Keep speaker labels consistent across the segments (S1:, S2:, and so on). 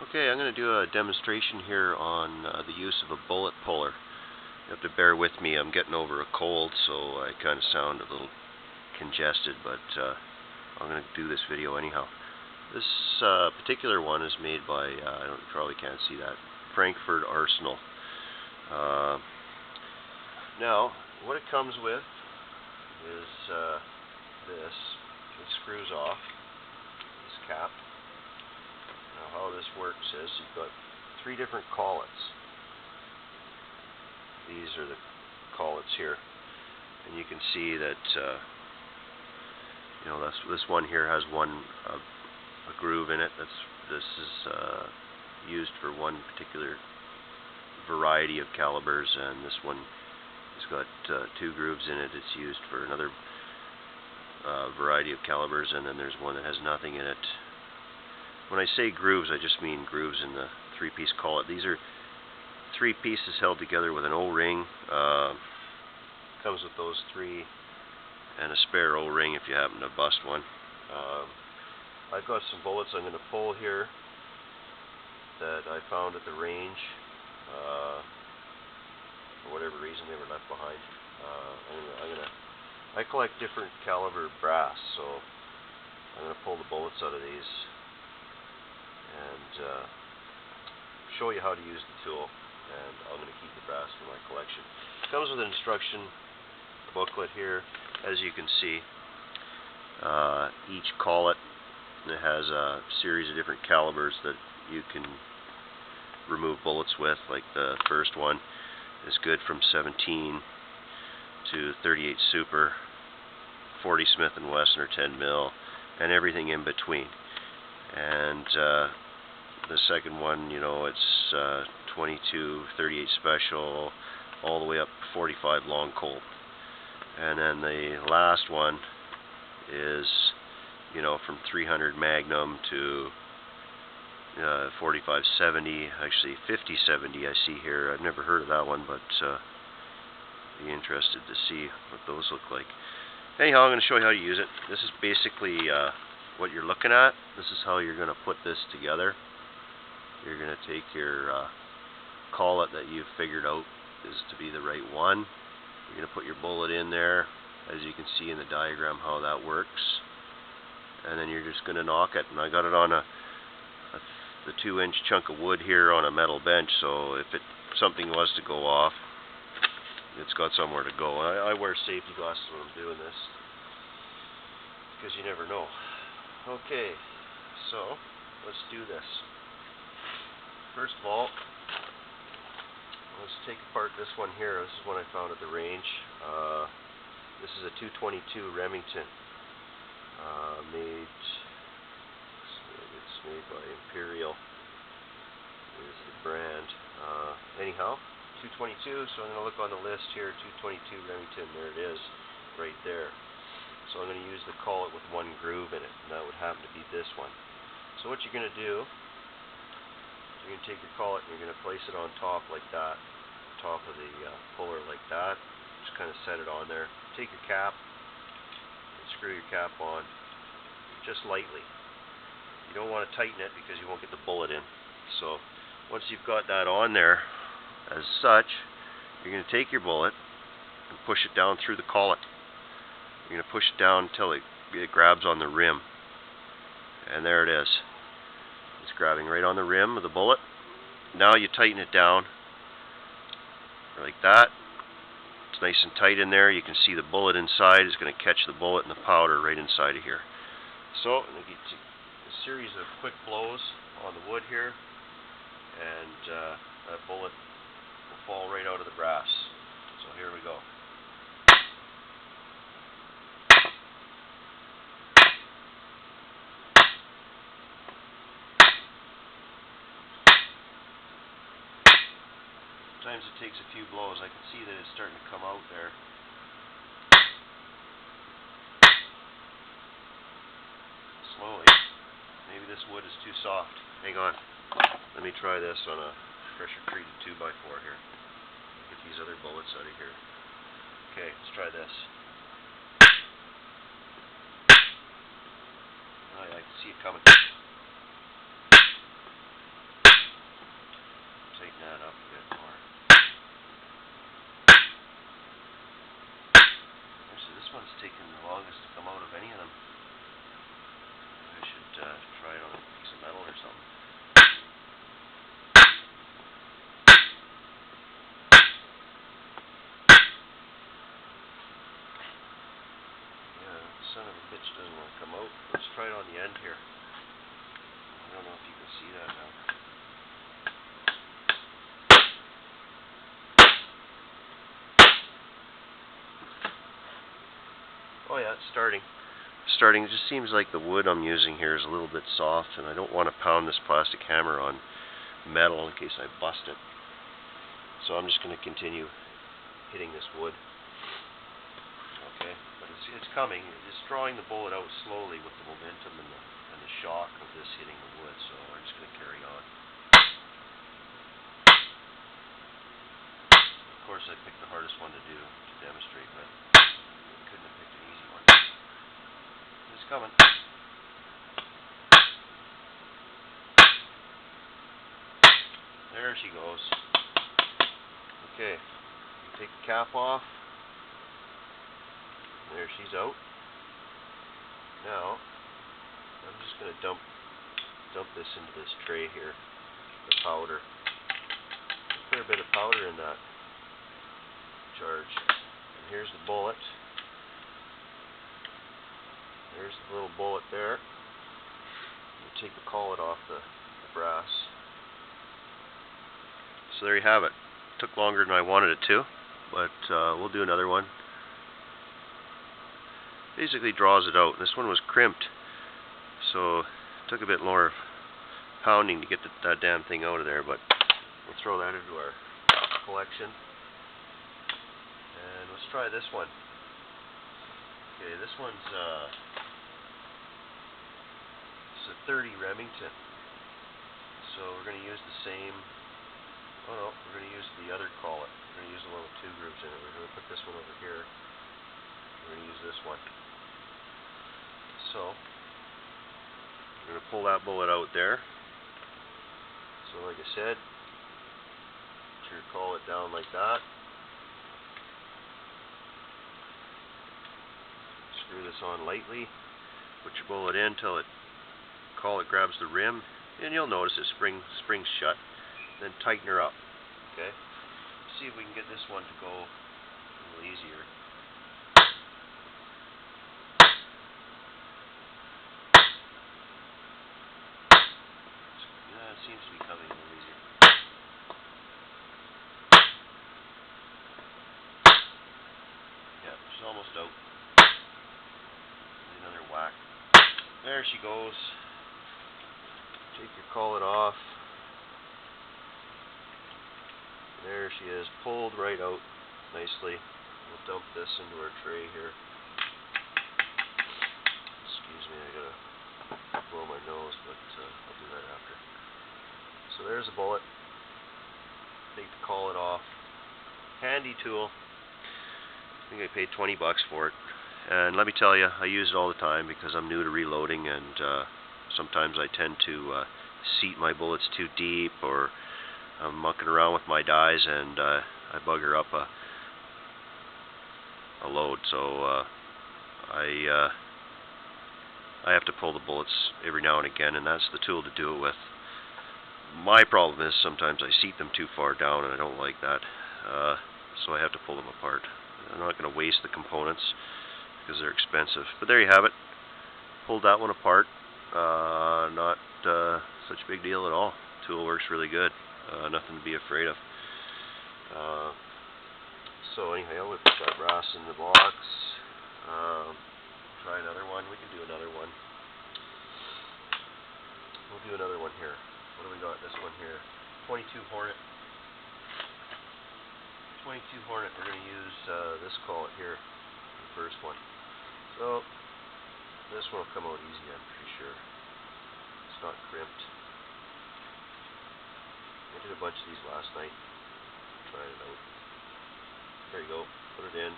S1: Okay, I'm going to do a demonstration here on the use of a bullet puller. You have to bear with me, I'm getting over a cold, so I kind of sound a little congested, but I'm going to do this video anyhow. This particular one is made by, you probably can't see that, Frankford Arsenal. Now, what it comes with is this. It screws off this cap. Now, how this works is you've got three different collets. These are the collets here, and you can see that this one here has a groove in it. This is used for one particular variety of calibers, and this one has got two grooves in it. It's used for another variety of calibers, and then there's one that has nothing in it. When I say grooves, I just mean grooves in the three-piece collet. These are three pieces held together with an O-ring. Comes with those three and a spare O-ring if you happen to bust one. I've got some bullets I'm going to pull here that I found at the range. For whatever reason, they were left behind. I collect different caliber brass, so I'm going to pull the bullets out of these and show you how to use the tool, and I'm going to keep the brass for my collection. It comes with an instruction booklet here, as you can see. Each collet has a series of different calibers that you can remove bullets with. Like the first one is good from 17 to 38 Super, 40 Smith & Wesson or 10 mil, and everything in between. And the second one, it's 22, 38 Special, all the way up to 45 Long Colt. And then the last one is, from 300 Magnum to 45-70, actually 50-70 I see here. I've never heard of that one, but be interested to see what those look like. Anyhow, I'm going to show you how to use it. This is basically what you're looking at. This is how you're going to put this together. You're going to take your collet that you've figured out is to be the right one. You're going to put your bullet in there, as you can see in the diagram how that works. And then you're just going to knock it. And I got it on the 2-inch chunk of wood here on a metal bench, so if something was to go off, it's got somewhere to go. I wear safety glasses when I'm doing this, because you never know. Okay, so let's do this. First of all, let's take apart this one here. This is one I found at the range. This is a 222 Remington. It's made by Imperial is the brand. Anyhow, 222, so I'm going to look on the list here, 222 Remington, there it is, right there. So I'm going to use the collet with one groove in it, and that would happen to be this one. So what you're going to do, you're going to take your collet and you're going to place it on top like that, top of the puller like that. Just kind of set it on there. Take your cap and screw your cap on just lightly. You don't want to tighten it because you won't get the bullet in. So once you've got that on there, as such, you're going to take your bullet and push it down through the collet. You're going to push it down until it grabs on the rim. And there it is. It's grabbing right on the rim of the bullet. Now you tighten it down like that. It's nice and tight in there. You can see the bullet inside is going to catch the bullet and the powder right inside of here. So I'm going to get a series of quick blows on the wood here, and that bullet will fall right out of the brass. So here we go. Sometimes it takes a few blows. I can see that it's starting to come out there. Slowly. Maybe this wood is too soft. Hang on. Let me try this on a pressure treated 2x4 here. Get these other bullets out of here. Okay, let's try this. Oh yeah, I can see it coming. longest to come out of any of them. I should try it on a piece of metal or something. Son of a bitch doesn't want to come out. Let's try it on the end here. I don't know if you can see that now. Oh yeah, it's starting. It just seems like the wood I'm using here is a little bit soft, and I don't want to pound this plastic hammer on metal in case I bust it. So I'm just going to continue hitting this wood. Okay, but it's coming. It's drawing the bullet out slowly with the momentum and the shock of this hitting the wood, so I'm just going to carry on. Of course, I picked the hardest one to do to demonstrate, but I couldn't have picked an easy one. It's coming. There she goes. Okay, take the cap off. There she's out. Now, I'm just going to dump this into this tray here, the powder. A fair bit of powder in that charge. And here's the bullet. There's the little bullet there. You take the collet off the brass. So there you have it. Took longer than I wanted it to, but we'll do another one. Basically draws it out. This one was crimped, so it took a bit more pounding to get that damn thing out of there, but we'll throw that into our collection. And let's try this one. Okay, this one's it's a 30 Remington. So we're going to use the same, oh no, we're going to use the other collet. We're going to use the one with 2 grooves in it. We're going to put this one over here. We're going to use this one. So, I'm going to pull that bullet out there. So like I said, put your collet down like that. Screw this on lightly. Put your bullet in until it collet grabs the rim, and you'll notice it springs shut. Then tighten her up. Okay. See if we can get this one to go a little easier. It seems to be coming a little easier. Yeah, she's almost out. Another whack. There she goes. Take your collet off. There she is, pulled right out nicely. We'll dump this into our tray here. Excuse me, I gotta blow my nose, but I'll do that after. So there's a bullet. Take the collet off. Handy tool. I think I paid 20 bucks for it. And let me tell you, I use it all the time because I'm new to reloading, and sometimes I tend to seat my bullets too deep, or I'm mucking around with my dies and I bugger up a load. So I have to pull the bullets every now and again, and that's the tool to do it with. My problem is sometimes I seat them too far down, and I don't like that. So I have to pull them apart. I'm not going to waste the components because they're expensive. But there you have it. Pulled that one apart. Not such a big deal at all. Tool works really good. Nothing to be afraid of. So anyhow, we'll put that brass in the box. Try another one. We can do another one. We'll do another one here. What do we got? This one here. 22 Hornet. 22 Hornet. We're going to use this collet here, the first one. So this one will come out easy, I'm pretty sure. It's not crimped. I did a bunch of these last night. Trying it out. There you go. Put it in.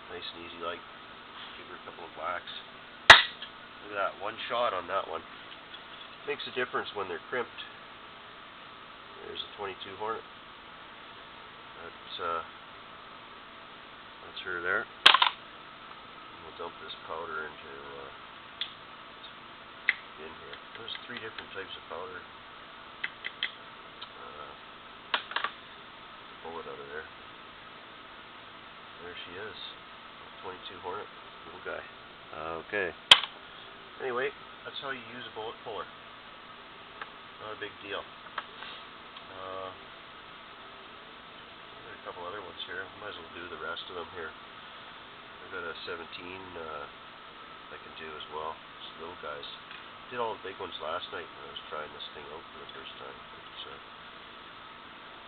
S1: Nice and easy like. Give her a couple of whacks. Look at that. One shot on that one. Makes a difference when they're crimped. There's a 22 Hornet. That's her there. We'll dump this powder into in here. There's 3 different types of powder. Pull it out of there. There she is. 22 Hornet, little guy. Okay. Anyway, that's how you use a bullet puller. Not a big deal. Got a couple other ones here. Might as well do the rest of them here. I've got a 17 I can do as well. Just little guys. Did all the big ones last night when I was trying this thing out for the first time.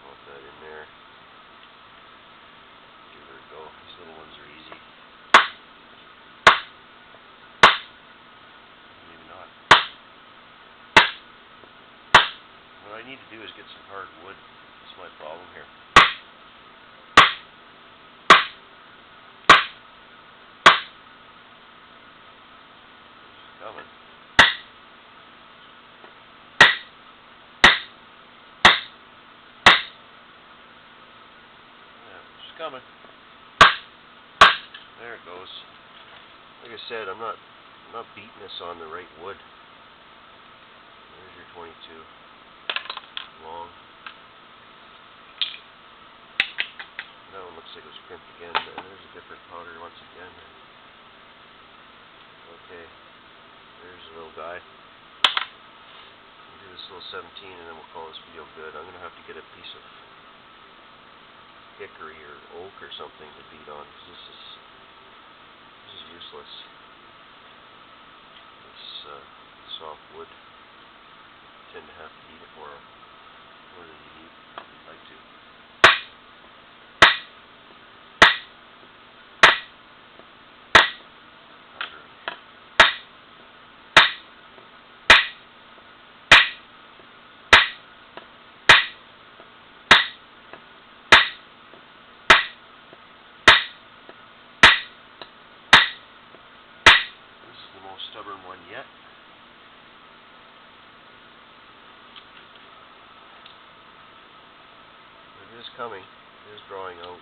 S1: Pop that in there. Give her a go. These little ones are easy. Maybe not. What I need to do is get some hard wood. That's my problem here. It's coming. Coming. There it goes. Like I said, I'm not beating this on the right wood. There's your 22 long. That one looks like it was crimped again. There's a different powder once again. Okay, there's a little guy. We'll do this little 17 and then we'll call this video good. I'm gonna have to get a piece of hickory or oak or something to beat on, because this is useless. This soft wood, I tend to have to eat it more than you need. I'd like to. The most stubborn one yet. It is coming. It is drawing out.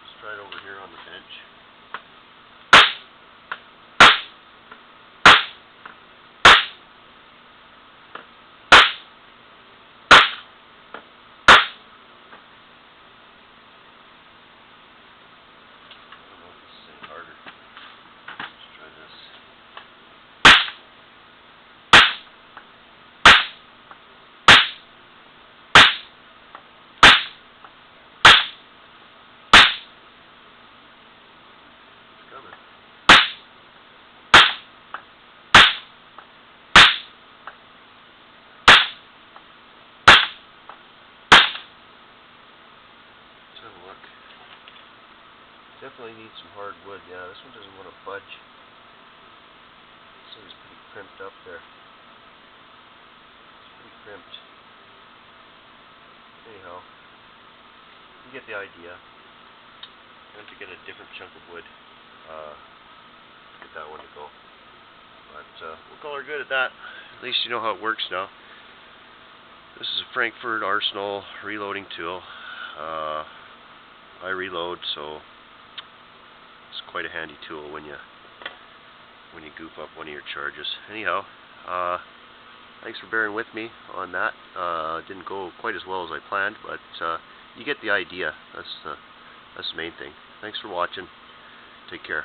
S1: Let's try it over here on the bench. Let's have a look. Definitely needs some hard wood. Yeah, this one doesn't want to budge. This thing's pretty crimped up there. It's pretty crimped. Anyhow, you get the idea. I have to get a different chunk of wood. Get that one to go. But we'll call her good at that. At least you know how it works now. This is a Frankford Arsenal reloading tool. I reload, so it's quite a handy tool when you goof up one of your charges. Anyhow, thanks for bearing with me on that. Didn't go quite as well as I planned, but you get the idea. That's the main thing. Thanks for watching. Take care.